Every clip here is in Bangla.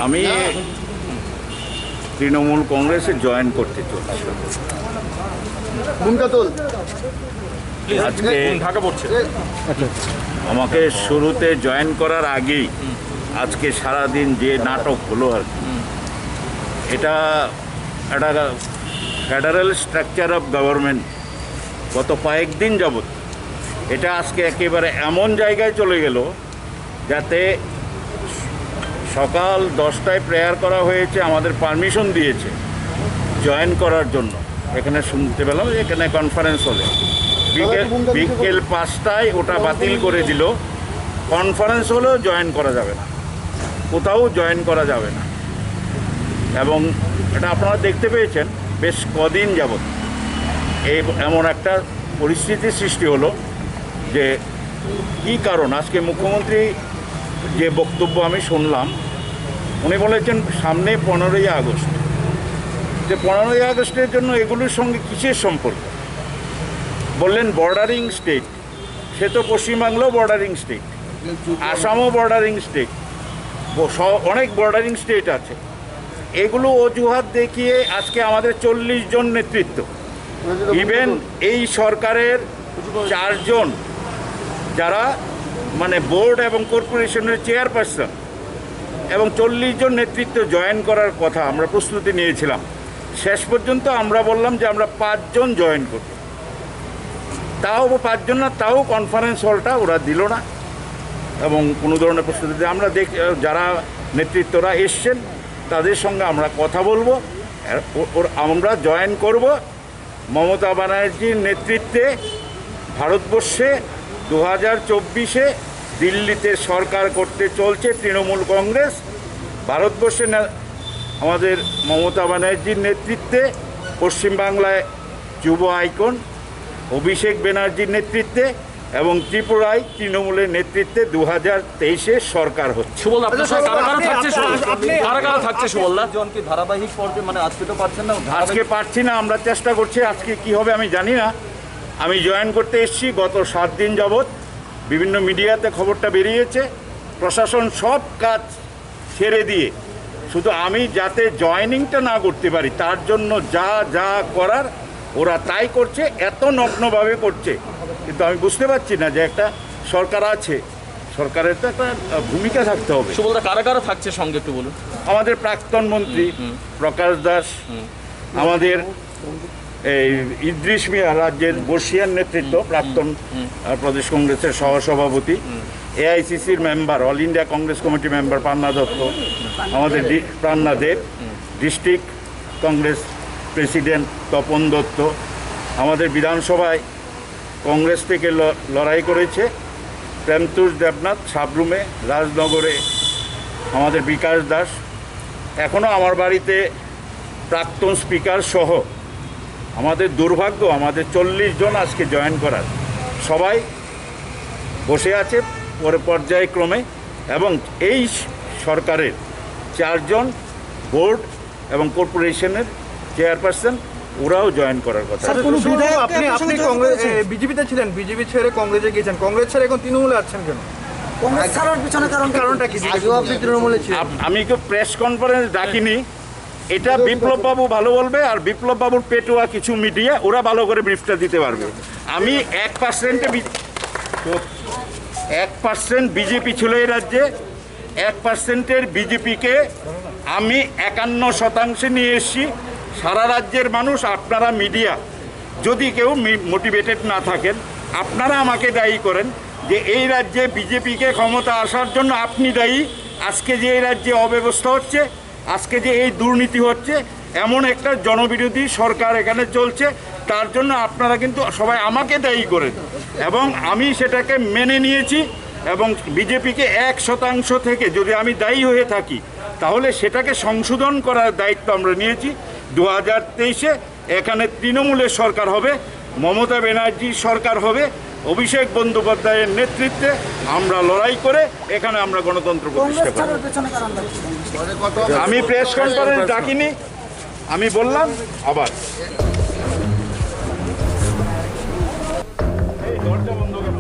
আমি তৃণমূল কংগ্রেসে জয়েন করতে চলছি। আজকে ঢাকা পড়ছে। আমাকে শুরুতে জয়েন করার আগেই আজকে সারাদিন যে নাটক হলো আর কি, এটা একটা ফেডারেল স্ট্রাকচার অফ গভর্নমেন্ট গত কয়েকদিন যাবৎ এটা আজকে একেবারে এমন জায়গায় চলে গেল যাতে সকাল 10টায় প্রেয়ার করা হয়েছে, আমাদের পারমিশন দিয়েছে জয়েন করার জন্য। এখানে শুনতে পেলাম এখানে কনফারেন্স হলে বিকেল 5টায় ওটা বাতিল করে দিল। কনফারেন্স হলেও জয়েন করা যাবে না, কোথাও জয়েন করা যাবে না। এবং এটা আপনারা দেখতে পেয়েছেন বেশ কদিন যাবৎ এমন একটা পরিস্থিতির সৃষ্টি হলো যে কী কারণ। আজকে মুখ্যমন্ত্রী যে বক্তব্য আমি শুনলাম, উনি বলেছেন সামনে 15ই আগস্ট, যে 15ই আগস্টের জন্য এগুলোর সঙ্গে কিসের সম্পর্ক। বললেন বর্ডারিং স্টেট, সে তো পশ্চিমবাংলাও বর্ডারিং স্টেট, আসামও বর্ডারিং স্টেট, অনেক বর্ডারিং স্টেট আছে। এগুলো অজুহাত দেখিয়ে আজকে আমাদের 40 জন নেতৃত্ব, ইভেন এই সরকারের 4 জন যারা মানে বোর্ড এবং কর্পোরেশনের চেয়ারপারসন এবং 40 জন নেতৃত্ব জয়েন করার কথা আমরা প্রস্তুতি নিয়েছিলাম। শেষ পর্যন্ত আমরা বললাম যে আমরা 5 জন জয়েন করব, তাও 5 জন না, তাও কনফারেন্স হলটা ওরা দিল না এবং কোনো ধরনের প্রস্তুতি। আমরা যারা নেতৃত্বরা এসছেন তাদের সঙ্গে আমরা কথা বলবো, আমরা জয়েন করব। মমতা ব্যানার্জির নেতৃত্বে ভারতবর্ষে 2024-এ দিল্লিতে সরকার করতে চলছে তৃণমূল কংগ্রেস। ভারতবর্ষে আমাদের মমতা ব্যানার্জির নেতৃত্বে পশ্চিমবাংলায় যুব আইকন অভিষেক ব্যানার্জির নেতৃত্বে এবং ত্রিপুরায় তৃণমূলের নেতৃত্বে 2023-এ সরকার হচ্ছে। ধারাবাহিক পর্যায়ে মানে আজকে তো পারছেন না, আজকে পারছি না, আমরা চেষ্টা করছি। আজকে কি হবে আমি জানি না। আমি জয়েন করতে এসেছি গত 7 দিন যাবৎ, বিভিন্ন মিডিয়াতে খবরটা বেরিয়েছে। প্রশাসন সব কাজ ছেড়ে দিয়ে শুধু আমি যাতে জয়েনিংটা না করতে পারি তার জন্য যা যা করার ওরা তাই করছে, এত নগ্নভাবে করছে। কিন্তু আমি বুঝতে পারছি না যে একটা সরকার আছে, সরকারের তো একটা ভূমিকা থাকতে হবে। সুবলদা কারা কারা থাকছে সঙ্গে একটু বলুন। আমাদের প্রাক্তন মন্ত্রী প্রকাশ দাস, আমাদের এই ইদ্রিস মিয়া রাজ্যের বর্ষিয়ান নেতৃত্ব, প্রাক্তন প্রদেশ কংগ্রেসের সহসভাপতি, এআইসিসির member, all India Congress committee member Panna Dutta, আমাদের প্রান্না দেব, ডিস্ট্রিক্ট কংগ্রেস প্রেসিডেন্ট তপন দত্ত, আমাদের বিধানসভায় কংগ্রেস থেকে লড়াই করেছে প্রেমতুষ দেবনাথ সাবরুমে, রাজনগরে আমাদের বিকাশ দাস, এখনও আমার বাড়িতে প্রাক্তন স্পিকার সহ আমাদের দুর্ভাগ্য আমাদের 40 জন আজকে জয়েন করার, সবাই বসে আছে পর্যায়ক্রমে। এবং এই সরকারের 4 জন বোর্ড এবং কর্পোরেশনের চেয়ারপারসন, ওরাও জয়েন করার কথা। আপনি কংগ্রেস বিজেপিতে ছিলেন, বিজেপি ছেড়ে কংগ্রেসে গিয়েছেন, কংগ্রেস ছেড়ে এখন তৃণমূলে আছেন কেন? কংগ্রেস ছাড়ার পিছনে কারণটা কি? আগেও আপনি তৃণমূলে ছিলেন। আমি কেউ প্রেস কনফারেন্স ডাকিনি, এটা বিপ্লব বাবু ভালো বলবে, আর বিপ্লব বাবুর পেটুয়া কিছু মিডিয়া ওরা ভালো করে ব্রিফটা দিতে পারবে। আমি 1% বিজেপি ছিল এই রাজ্যে, 1%-এর বিজেপিকে আমি 51% নিয়ে এসেছি। সারা রাজ্যের মানুষ, আপনারা মিডিয়া যদি কেউ মোটিভেটেড না থাকেন, আপনারা আমাকে দায়ী করেন যে এই রাজ্যে বিজেপিকে ক্ষমতা আসার জন্য আপনি দায়ী। আজকে যে এই রাজ্যে অব্যবস্থা হচ্ছে, আজকে যে এই দুর্নীতি হচ্ছে, এমন একটা জনবিরোধী সরকার এখানে চলছে, তার জন্য আপনারা কিন্তু সবাই আমাকে দায়ী করেন এবং আমি সেটাকে মেনে নিয়েছি। এবং বিজেপিকে 1% থেকে যদি আমি দায়ী হয়ে থাকি তাহলে সেটাকে সংশোধন করার দায়িত্ব আমরা নিয়েছি। 2023-এ এখানে তৃণমূলের সরকার হবে, মমতা ব্যানার্জির সরকার হবে, অভিষেক বন্দ্যোপাধ্যায়ের নেতৃত্বে আমরা লড়াই করে এখানে আমরা গণতন্ত্র প্রতিষ্ঠা করব। আমি প্রেস কনফারেন্স ডাকিনি, আমি বললাম আবার দরজা বন্ধ কেন?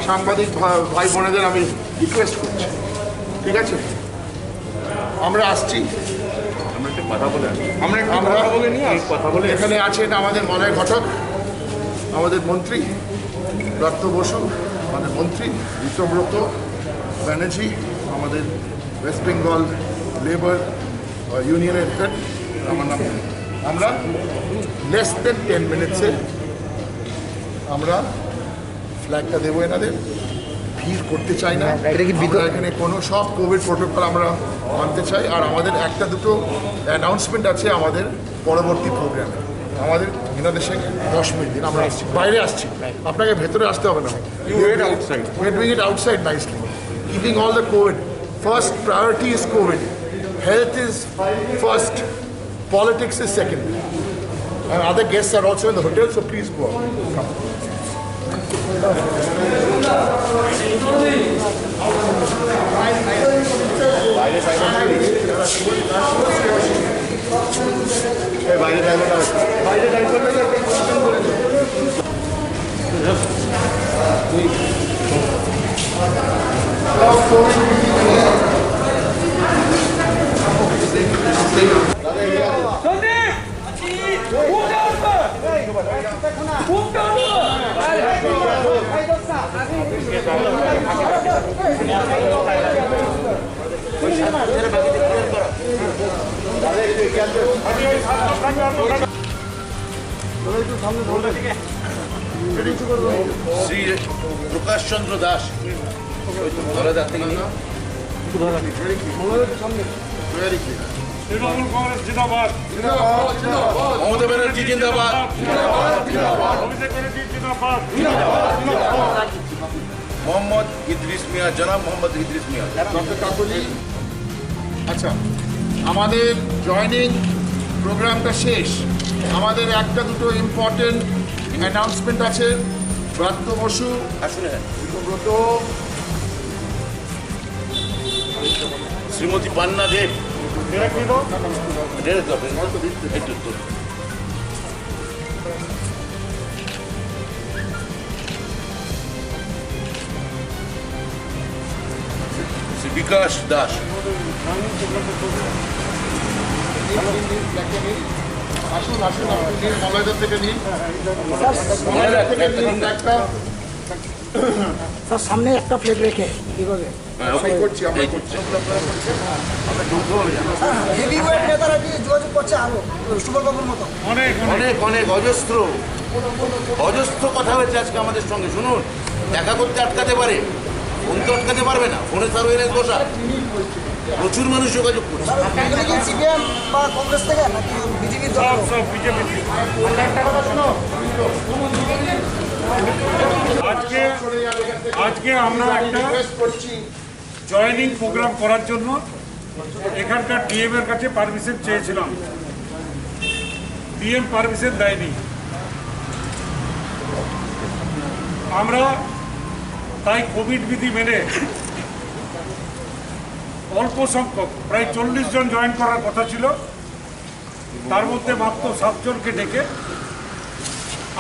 সাংবাদিক ভাই বোনেদের আমি রিকোয়েস্ট করছি, ঠিক আছে? আমরা আসছি, আমরা এখানে আছেন আমাদের মলয় ঘটক, আমাদের মন্ত্রী দত্ত বসু, আমাদের মন্ত্রী বিশ্বব্রত ব্যানার্জি, আমাদের ওয়েস্ট বেঙ্গল লেবার ইউনিয়নের হেড আমার নাম। আমরা লেস দেন 10 মিনিটসে আমরা ফ্ল্যাগটা দেবো এনাদের। ভিড় করতে চাই না, আমরা এখানে কোনো সব কোভিড প্রোটোকল আমরা মানতে চাই। আর আমাদের একটা দুটো অ্যানাউন্সমেন্ট আছে আমাদের পরবর্তী প্রোগ্রামে। আমাদের এনাদের সঙ্গে 10 মিনিট দিন, আমরা আসছি, বাইরে আসছি, আপনাকে ভেতরে আসতে হবে না। We're doing it outside nicely, keeping all the COVID. First priority is COVID. Health is first. Politics is second. And other guests are also in the hotel, so please go out. Come. Shri প্রকাশ চন্দ্র দাস ধরাদার থেকে নিয়ে তৃণমূল কংগ্রেস জিন্দাবাদ, মমতা ব্যানার্জি জিন্দাবাদ, অভিষেক ব্যানার্জি জিন্দাবাদ, মোহাম্মদ ইদ্রিস মিয়া, জনাব মোহাম্মদ ইদ্রিস মিয়া। ডক্টর কাকলি, আচ্ছা, আমাদের জয়নিং প্রোগ্রামটা শেষ। আমাদের একটা দুটো ইম্পর্টেন্ট অ্যানাউন্সমেন্ট আছে। ব্রাত্য বসু, আসলে বিশ্বব্রত, শ্রীমতী পান্না দেব, একটু তো। শ্রী বিকাশ দাস, আসুন আসুন, আপনি নিন, মলয়দার থেকে নিন, মলয়দার থেকে নিন একটা। তার সামনে একটা প্লেট রেখে কিভাবে আমরা করছি, আমরা করছি। হেভিওয়েট নেতারা কি যোগাযোগ করছে আরো সুবলবাবুর মতো অনেক অনেক অনেক অজস্র অজস্র কথা হয়েছে আজকে আমাদের সঙ্গে। শুনুন, দেখা করতে আটকাতে পারে, ফোন তো আটকাতে পারবে না, ফোনে তার ওই বসা। প্রচুর মানুষ যোগাযোগ করছে। এগুলো কি সিপিএম বা কংগ্রেস থেকে নাকি বিজেপির সব সব বিজেপি। আজকে আমরা একটা জয়েনিং প্রোগ্রাম করার জন্য এখানকার ডিএম এর কাছে পারমিশন চেয়েছিলাম। ডিএম পারমিশন দেয়নি। আমরা তাই কোভিড বিধি মেনে অল্প সংখ্যক প্রায় 40 জন জয়েন করার কথা ছিল, তার মধ্যে মাত্র 7 জনকে ডেকে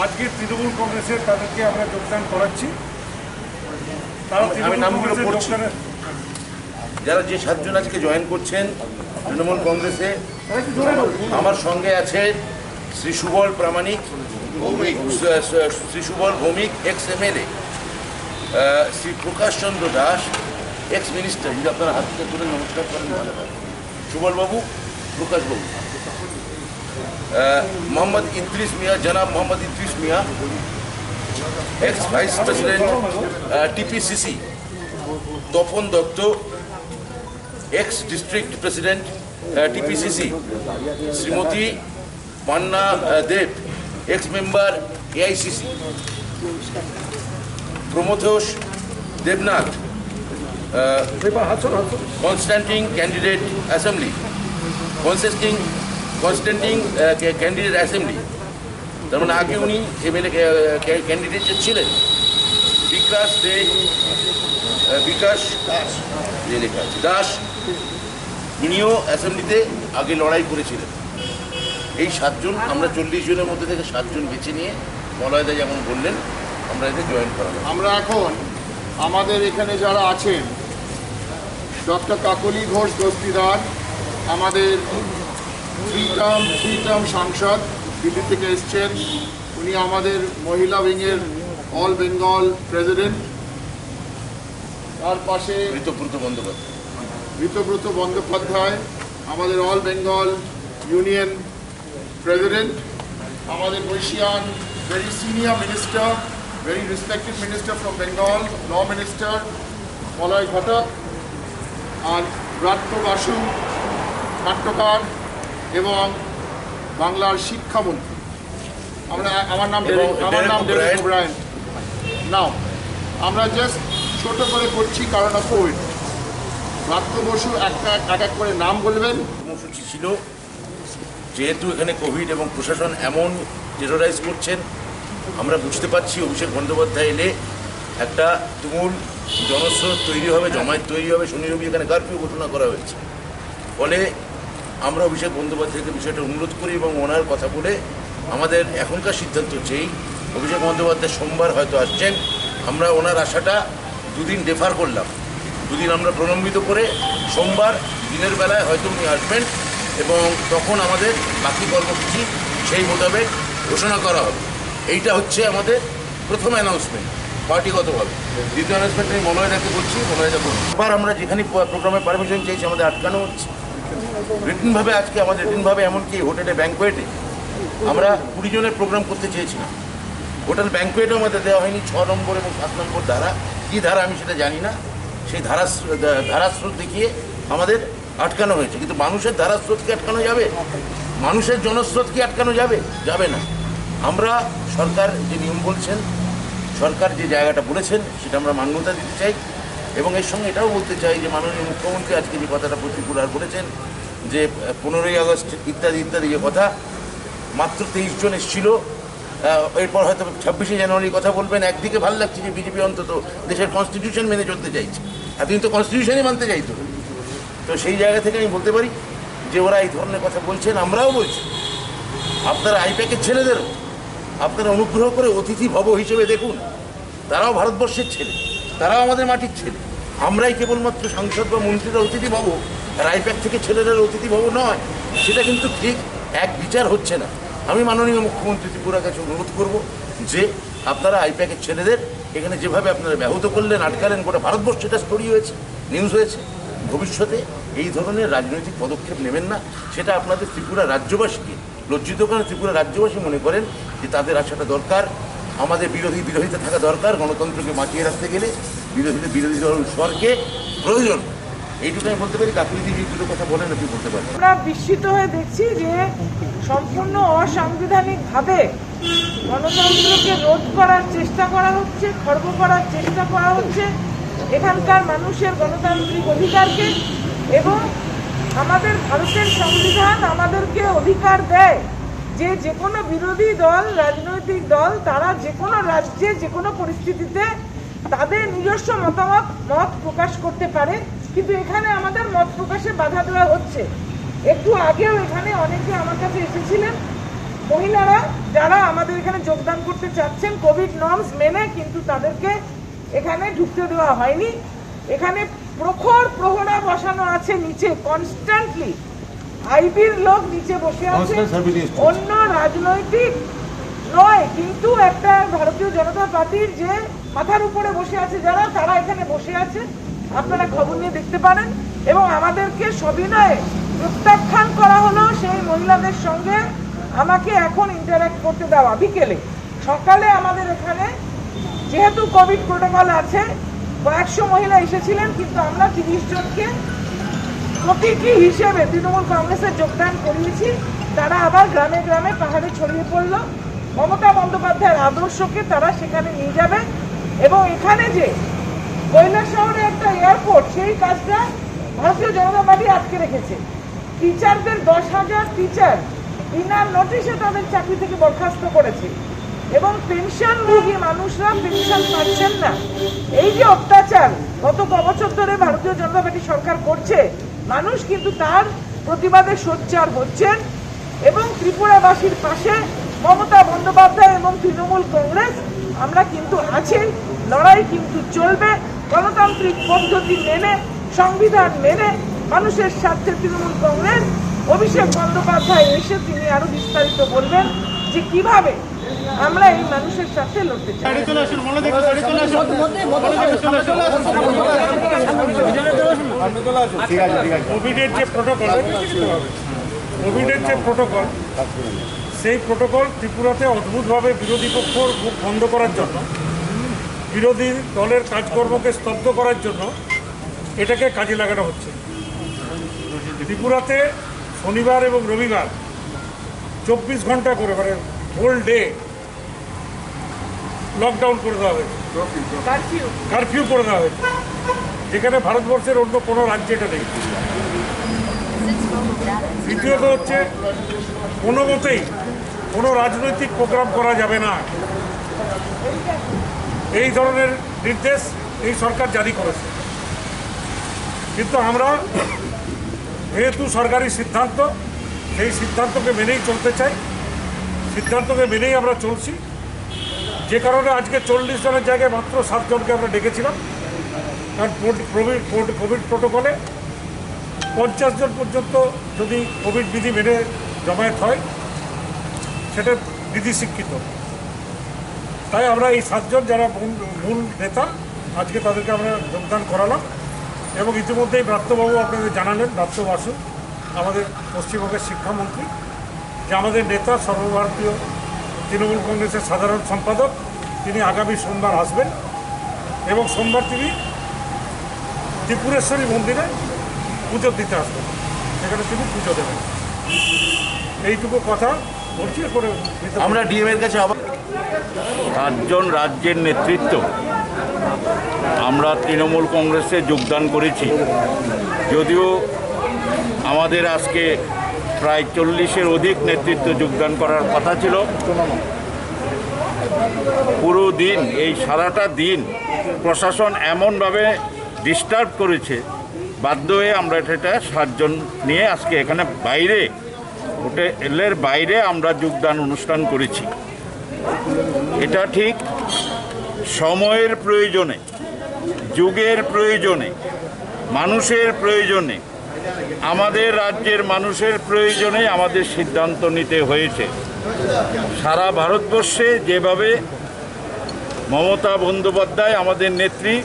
আজকে তৃণমূল কংগ্রেসের তাদেরকে আমরা যোগদান করাচ্ছি। তারা তৃণমূল কংগ্রেসের যোগদানের যারা যে 7 জন আজকে জয়েন করছেন তৃণমূল কংগ্রেসে, আমার সঙ্গে আছে শ্রী সুবল প্রামাণিক, শ্রী সুবল ভৌমিক, এক্স এমএলএ, শ্রী প্রকাশ চন্দ্র দাস, এক্স মিনিস্টার। যদি আপনারা হাত থেকে তুলে নমস্কার করেন ভালো হয়। সুবলবাবু, প্রকাশবাবু, মোহাম্মদ ইদ্রিস মিয়া, জনাব Mohammad Idris Miah, ex vice president TPCC, Tapan Dutta, ex district president TPCC, Shrimati Panna Deb, ex member AICC, Pramathosh Debnath, Constantine candidate assembly, Constantine candidate assembly, তার মানে আগে উনি এমএলএ ক্যান্ডিডেট ছিলেন। বিকাশ দাস, ইনিও অ্যাসেম্বলিতে আগে লড়াই করেছিলেন। এই 7 জন, আমরা 40 জনের মধ্যে থেকে 7 জন বেছে নিয়ে মলয়দা যেমন বললেন আমরা এতে জয়েন করাবো। আমরা এখন আমাদের এখানে যারা আছেন, ডক্টর কাকলি ঘোষ দস্তিদার আমাদের থ্রি টার্ম সাংসদ, দিল্লি থেকে এসছেন। উনি আমাদের মহিলা উইংয়ের অল বেঙ্গল প্রেসিডেন্ট। তার পাশে ঋতব্রত বন্দ্যোপাধ্যায় আমাদের অল বেঙ্গল ইউনিয়ন প্রেসিডেন্ট। আমাদের বৈশিয়ান very senior minister, very respected minister from Bengal, law minister, Malay Ghatak, আর ব্রাত্য বাসু নাট্যকার এবং বাংলার শিক্ষামন্ত্রী। আমার নাম ডেরেক ওব্রায়েন। নাও আমরা জাস্ট ছোট করে করছি কারণ অফ কোভিড। ব্রাত্য বসু এক এক করে নাম বলবেন। কর্মসূচি ছিল, যেহেতু এখানে কোভিড এবং প্রশাসন এমন টেরোরাইজ করছেন, আমরা বুঝতে পারছি অভিষেক বন্দ্যোপাধ্যায় এলে একটা তুমুল জনস্রোত তৈরি হবে, জমায়েত তৈরি হবে। শনি রবি এখানে কারফিউ ঘোষণা করা হয়েছে। ফলে আমরা অভিষেক বন্দ্যোপাধ্যায়কে বিষয়টা অনুরোধ করি এবং ওনার কথা বলে আমাদের এখনকার সিদ্ধান্ত হচ্ছেই অভিষেক বন্দ্যোপাধ্যায় সোমবার হয়তো আসছেন। আমরা ওনার আশাটা দুদিন ডেফার করলাম, দুদিন আমরা প্রলম্বিত করে সোমবার দিনের বেলায় হয়তো উনি আসবেন এবং তখন আমাদের বাকি কর্মসূচি সেই মোতাবেক ঘোষণা করা হবে। এইটা হচ্ছে আমাদের প্রথম অ্যানাউন্সমেন্ট পার্টিগতভাবে। দ্বিতীয় অ্যানাউন্সমেন্ট আমি মনোয়দাকে বলছি, মনোয়দা করুন। আবার আমরা যেখানে প্রোগ্রামে পারমিশন চাইছি আমাদের আটকানো হচ্ছে রিটেনভাবে। আজকে আমাদের রিটেনভাবে এমনকি হোটেলে ব্যাঙ্কোয়েটে আমরা 20 জনের প্রোগ্রাম করতে চেয়েছিলাম, হোটেল ব্যাঙ্কোয়েটও আমাদের দেওয়া হয়নি। 6 নম্বর এবং 7 নম্বর ধারা, কী ধারা আমি সেটা জানি না, সেই ধারাস্রোত দেখিয়ে আমাদের আটকানো হয়েছে। কিন্তু মানুষের ধারাস্রোত কি আটকানো যাবে? মানুষের জনস্রোত কি আটকানো যাবে? যাবে না। আমরা সরকার যে নিয়ম বলছেন, সরকার যে জায়গাটা বলেছেন সেটা আমরা মান্যতা দিতে চাই এবং এর সঙ্গে এটাও বলতে চাই যে মাননীয় মুখ্যমন্ত্রী আজকে যে কথাটা প্রতিক্রিয়া বলেছেন যে 15ই আগস্ট ইত্যাদি ইত্যাদি যে কথা, মাত্র 23 জন এসেছিল। এরপর হয়তো 26শে জানুয়ারির কথা বলবেন। একদিকে ভালো লাগছে যে বিজেপি অন্তত দেশের কনস্টিটিউশন মেনে চলতে চাইছে, এতদিন তো কনস্টিটিউশনই মানতে চাইতো। তো সেই জায়গা থেকে আমি বলতে পারি যে ওরা এই ধরনের কথা বলছেন, আমরাও বলছি। আপনারা আইপ্যাকের ছেলেদেরও আপনারা অনুগ্রহ করে অতিথি ভব হিসেবে দেখুন। তারাও ভারতবর্ষের ছেলে, তারাও আমাদের মাটির ছেলে। আমরাই কেবলমাত্র সাংসদ বা মন্ত্রীরা অতিথি ভব, আর আইপ্যাক থেকে ছেলেরা অতিথি ভব নয়, সেটা কিন্তু ঠিক এক বিচার হচ্ছে না। আমি মাননীয় মুখ্যমন্ত্রী ত্রিপুরার কাছে অনুরোধ করব যে আপনারা আইপ্যাকের ছেলেদের এখানে যেভাবে আপনারা ব্যাহত করলেন, আটকালেন, গোটা ভারতবর্ষ এটা স্টোরি হয়েছে, নিউজ হয়েছে। ভবিষ্যতে এই ধরনের রাজনৈতিক পদক্ষেপ নেবেন না। সেটা আপনাদের ত্রিপুরা রাজ্যবাসীকে লজ্জিত করেন। ত্রিপুরা রাজ্যবাসী মনে করেন যে তাদের আসাটা দরকার, আমাদের বিরোধিতা থাকা দরকার। গণতন্ত্রকে বাঁচিয়ে রাখতে গেলে বিরোধী দল স্বরকে প্রয়োজন। এইটুকু আমি বলতে পারি। কাকুলিদি যে দুটো কথা বলেন আপনি বলতে পারেন। আমরা বিস্মিত হয়ে দেখছি যে সম্পূর্ণ অসাংবিধানিকভাবে গণতন্ত্রকে রোধ করার চেষ্টা করা হচ্ছে, খর্ব করার চেষ্টা করা হচ্ছে এখানকার মানুষের গণতান্ত্রিক অধিকারকে। এবং আমাদের ভারতের সংবিধান আমাদেরকে অধিকার দেয় যে যে কোনো বিরোধী দল, রাজনৈতিক দল, তারা যে কোনো রাজ্যে যে কোনো পরিস্থিতিতে তাদের নিজস্ব মত প্রকাশ করতে পারে। কিন্তু এখানে আমাদের মত প্রকাশে বাধা দেওয়া হচ্ছে। একটু আগেও এখানে অনেকে আমার কাছে এসেছিলেন, মহিলারা যারা আমাদের এখানে যোগদান করতে চাচ্ছেন কোভিড নর্মস মেনে, কিন্তু তাদেরকে এখানে ঢুকতে দেওয়া হয়নি। এখানে প্রখর প্রহরা বসানো আছে নিচে, কনস্ট্যান্টলি আইবির লোক নিচে বসে আছে। অন্য রাজনৈতিক নয়, কিন্তু একটা ভারতীয় জনতা পার্টির যে মাথার উপরে বসে আছে যারা, তারা এখানে বসে আছে। আপনারা খবর নিয়ে দেখতে পারেন। এবং আমাদেরকে সবিনয়ে প্রত্যাখ্যান করা হলো সেই মহিলাদের সঙ্গে আমাকে এখন ইন্টারঅ্যাক্ট করতে দেওয়া। বিকেলে, সকালে আমাদের এখানে যেহেতু কোভিড প্রোটোকল আছে, কয়েকশো মহিলা এসেছিলেন, কিন্তু আমরা 30 জনকে প্রতীকী হিসেবে তৃণমূল কংগ্রেসে যোগদান করিয়েছি। তারা আবার গ্রামে গ্রামে পাহাড়ে ছড়িয়ে পড়ল। মমতা বন্দ্যোপাধ্যায়ের আদর্শকে তারা সেখানে নিয়ে যাবে। এবং এখানে যে কৈলাসহরে একটা এয়ারপোর্ট, সেই কাজটা ভারতীয় জনতা পার্টি আটকে রেখেছে। টিচারদের 10,000 টিচার বিনা নোটিশে তাদের চাকরি থেকে বরখাস্ত করেছে। এবং পেনশনভোগী মানুষরা পেনশন পাচ্ছেন না। এই যে অত্যাচার গত বছর ধরে ভারতীয় জনতা পার্টি সরকার করছে, মানুষ কিন্তু তার প্রতিবাদে সোচ্চার হচ্ছেন। এবং ত্রিপুরাবাসীর পাশে মমতা বন্দ্যোপাধ্যায় এবং তৃণমূল কংগ্রেস আমরা কিন্তু আছি। লড়াই কিন্তু চলবে গণতান্ত্রিক পদ্ধতি মেনে, সংবিধান মেনে। মানুষের স্বার্থে তৃণমূল কংগ্রেস, অভিষেক বন্দ্যোপাধ্যায় এসে তিনি আরো বিস্তারিত বলবেন যে কিভাবে আমরা এই মানুষের সাথে লড়তে চাই। কোভিডের যে প্রোটোকল সেই প্রোটোকল ত্রিপুরাতে অদ্ভুতভাবে বিরোধী পক্ষর মুখ বন্ধ করার জন্য, বিরোধী দলের কাজকর্মকে স্তব্ধ করার জন্য এটাকে কাজে লাগানো হচ্ছে। ত্রিপুরাতে শনিবার এবং রবিবার 24 ঘন্টা করে, মানে হোল ডে লকডাউন করে দেওয়া হয়েছে, কারফিউ করে দেওয়া হয়েছে, যেখানে ভারতবর্ষের অন্য কোনো রাজ্যে এটা নেই। দ্বিতীয়ত হচ্ছে কোনো মতেই কোনো রাজনৈতিক প্রোগ্রাম করা যাবে না, এই ধরনের নির্দেশ এই সরকার জারি করেছে। কিন্তু আমরা যেহেতু সরকারি সিদ্ধান্ত, সেই সিদ্ধান্তকে মেনেই চলতে চাই, সিদ্ধান্তকে মেনেই আমরা চলছি। যে কারণে আজকে 40 জনের জায়গায় মাত্র 7 জনকে আমরা ডেকেছিলাম, কারণ কোভিড প্রোটোকলে 50 জন পর্যন্ত যদি কোভিড বিধি মেনে জমায়েত হয় সেটা বিধি স্বীকৃত। তাই আমরা এই 7 জন যারা মূল নেতা, আজকে তাদেরকে আমরা যোগদান করালাম। এবং ইতিমধ্যেই ব্রাত্যবাবু আপনাদের জানালেন, ব্রাত্য বাসু আমাদের পশ্চিমবঙ্গের শিক্ষামন্ত্রী, যে আমাদের নেতা সর্বভারতীয় তৃণমূল কংগ্রেসের সাধারণ সম্পাদক, তিনি আগামী সোমবার আসবেন এবং সোমবার তিনি ত্রিপুরেশ্বরী মন্দিরে পুজো দিতে আসবেন, সেখানে তিনি পুজো দেবেন। এইটুকু কথা বলছি। করে আমরা ডিএম এর কাছে আবার 7 জন রাজ্যের নেতৃত্ব আমরা তৃণমূল কংগ্রেসে যোগদান করেছি। যদিও আমাদের আজকে প্রায় 40-এর অধিক নেতৃত্ব যোগদান করার কথা ছিল, পুরো দিন, এই সারাটা দিন প্রশাসন এমনভাবে ডিস্টার্ব করেছে, বাধ্য হয়ে আমরা এটা 7 জন নিয়ে আজকে এখানে বাইরে, হোটেলের বাইরে আমরা যোগদান অনুষ্ঠান করেছি। এটা ঠিক সময়ের প্রয়োজনে, যুগের প্রয়োজনে, মানুষের প্রয়োজনে, আমাদের রাজ্যের মানুষের প্রয়োজনে আমাদের সিদ্ধান্ত নিতে হয়েছে। সারা ভারতবর্ষে যেভাবে মমতা বন্দ্যোপাধ্যায় আমাদের নেত্রী,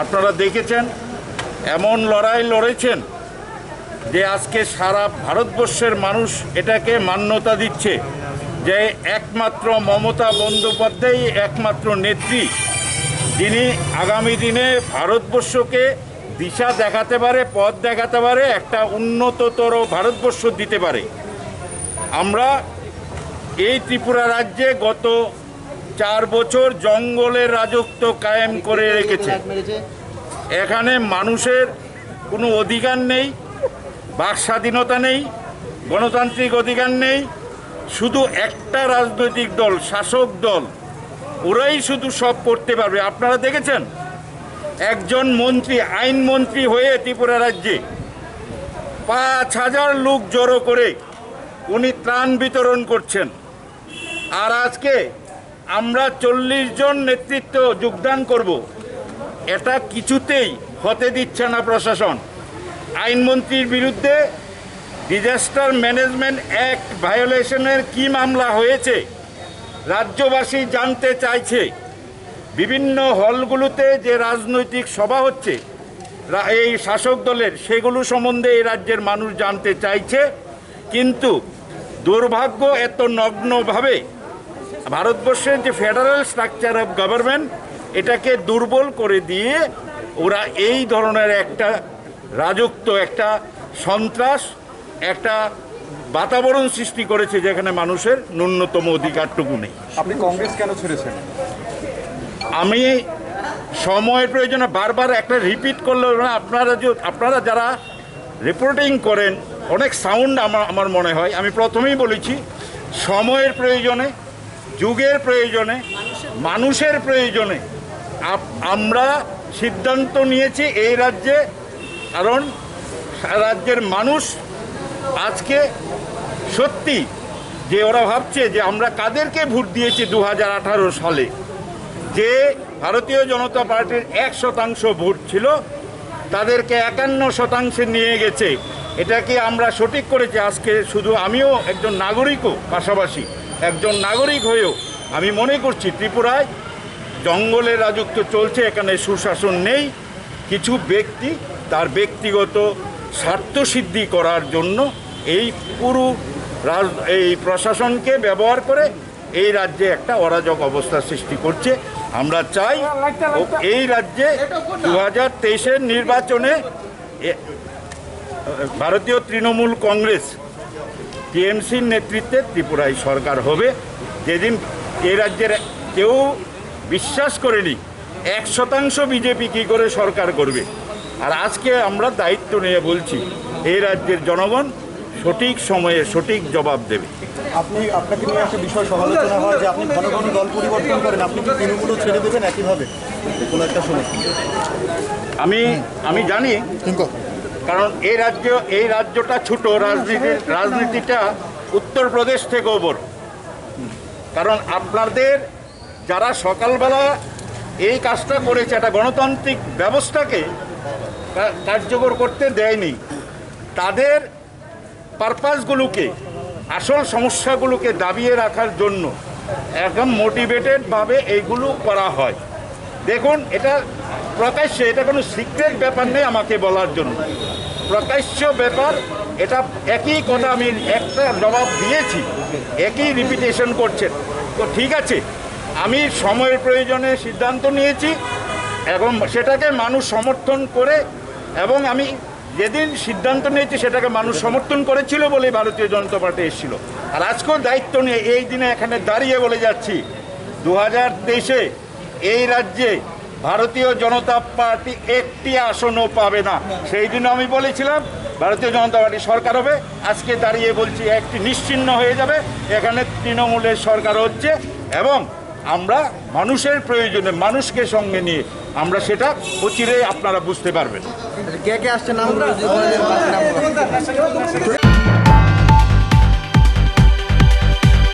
আপনারা দেখেছেন, এমন লড়াই লড়েছেন যে আজকে সারা ভারতবর্ষের মানুষ এটাকে মান্যতা দিচ্ছে যে একমাত্র মমতা বন্দ্যোপাধ্যায় একমাত্র নেত্রী, যিনি আগামী দিনে ভারতবর্ষকে দিশা দেখাতে পারে, পথ দেখাতে পারে, একটা উন্নততর ভারতবর্ষ দিতে পারে। আমরা এই ত্রিপুরা রাজ্যে গত 4 বছর জঙ্গলের রাজত্ব কায়েম করে রেখেছে। এখানে মানুষের কোনো অধিকার নেই, বাক স্বাধীনতা নেই, গণতান্ত্রিক অধিকার নেই। শুধু একটা রাজনৈতিক দল, শাসক দল, ওরাই শুধু সব করতে পারবে। আপনারা দেখেছেন একজন মন্ত্রী, আইনমন্ত্রী হয়ে ত্রিপুরা রাজ্যে 5000 লোক জড়ো করে উনি ত্রাণ বিতরণ করছেন। আর আজকে আমরা 40 জন নেতৃত্ব যোগদান করব, এটা কিছুতেই হতে দিচ্ছে না প্রশাসন। আইনমন্ত্রীর বিরুদ্ধে ডিজাস্টার ম্যানেজমেন্ট অ্যাক্ট ভায়োলেশনের কি মামলা হয়েছে রাজ্যবাসী জানতে চাইছে। বিভিন্ন হলগুলোতে যে রাজনৈতিক সভা হচ্ছে এই শাসক দলের, সেগুলো সম্বন্ধে এই রাজ্যের মানুষ জানতে চাইছে। কিন্তু দুর্ভাগ্য, এত নগ্নভাবে ভারতবর্ষের যে ফেডারেল স্ট্রাকচার অফ গভর্নমেন্ট, এটাকে দুর্বল করে দিয়ে ওরা এই ধরনের একটা রাজত্ব, একটা সন্ত্রাস, একটা বাতাবরণ সৃষ্টি করেছে যেখানে মানুষের ন্যূনতম অধিকারটুকু নেই। আপনি কংগ্রেস কেন ছেড়েছেন? আমি সময়ের প্রয়োজনে বারবার একটা রিপিট করলে আপনারা যারা রিপোর্টিং করেন অনেক সাউন্ড আমার মনে হয়। আমি প্রথমেই বলেছি, সময়ের প্রয়োজনে, যুগের প্রয়োজনে, মানুষের প্রয়োজনে আমরা সিদ্ধান্ত নিয়েছি এই রাজ্যে। কারণ রাজ্যের মানুষ আজকে সত্যি যে ওরা ভাবছে যে আমরা কাদেরকে ভোট দিয়েছি 2018 সালে, যে ভারতীয় জনতা পার্টির 1% ভোট ছিল, তাদেরকে 51% নিয়ে গেছে। এটা কি আমরা সঠিক করেছি? আজকে শুধু আমিও একজন নাগরিকও, পাশাপাশি একজন নাগরিক হয়েও আমি মনে করছি ত্রিপুরায় জঙ্গলের রাজত্ব চলছে, এখানে সুশাসন নেই। কিছু ব্যক্তি তার ব্যক্তিগত স্বার্থসিদ্ধি করার জন্য এই পুরো এই প্রশাসনকে ব্যবহার করে এই রাজ্যে একটা অরাজক অবস্থা সৃষ্টি করছে। আমরা চাই এই রাজ্যে 2023-এর নির্বাচনে ভারতীয় তৃণমূল কংগ্রেস টিএমসির নেতৃত্বে ত্রিপুরায় সরকার হবে। যেদিন এই রাজ্যের কেউ বিশ্বাস করেনি 1% বিজেপি কী করে সরকার করবে, আর আজকে আমরা দায়িত্ব নিয়ে বলছি এই রাজ্যের জনগণ সঠিক সময়ে সঠিক জবাব দেবে। আপনাকে নিয়ে একটা বিষয় সমালোচনা হয় যে আপনি ঘন ঘন দল পরিবর্তন করেন, আপনি কি তৃণমূলও ছেড়ে দেবেন একইভাবে? কোনো একটা শুনে আমি জানি, কারণ এই রাজ্যটা ছোট, রাজনীতিটা উত্তরপ্রদেশ থেকেও বড়। কারণ আপনাদের যারা সকালবেলা এই কাজটা করেছে, একটা গণতান্ত্রিক ব্যবস্থাকে কার্যকর করতে দেয়নি, তাদের পারপাসগুলোকে, আসল সমস্যাগুলোকে দাবিয়ে রাখার জন্য একদম মোটিভেটেডভাবে এইগুলো করা হয়। দেখুন, এটা প্রকাশ্যে, এটা কোনো সিক্রেট ব্যাপার নেই আমাকে বলার জন্য, প্রকাশ্য ব্যাপার। এটা একই কথা আমি একটা জবাব দিয়েছি, একই রিপিটেশন করছেন। তো ঠিক আছে, আমি সময়ের প্রয়োজনে সিদ্ধান্ত নিয়েছি এবং সেটাকে মানুষ সমর্থন করে, এবং আমি যেদিন সিদ্ধান্ত নিয়েছি সেটাকে মানুষ সমর্থন করেছিল বলে ভারতীয় জনতা পার্টি এসেছিল। আর আজকেও দায়িত্ব নিয়ে এই দিনে এখানে দাঁড়িয়ে বলে যাচ্ছি 2023-এ এই রাজ্যে ভারতীয় জনতা পার্টি একটি আসনও পাবে না। সেই দিন আমি বলেছিলাম ভারতীয় জনতা পার্টি সরকার হবে, আজকে দাঁড়িয়ে বলছি একটি নিশ্চিহ্ন হয়ে যাবে। এখানে তৃণমূলের সরকার হচ্ছে এবং আমরা মানুষের প্রয়োজনে, মানুষকে সঙ্গে নিয়ে আমরা সেটা অচিরেই আপনারা বুঝতে পারবেন। কে কে আসছে নাম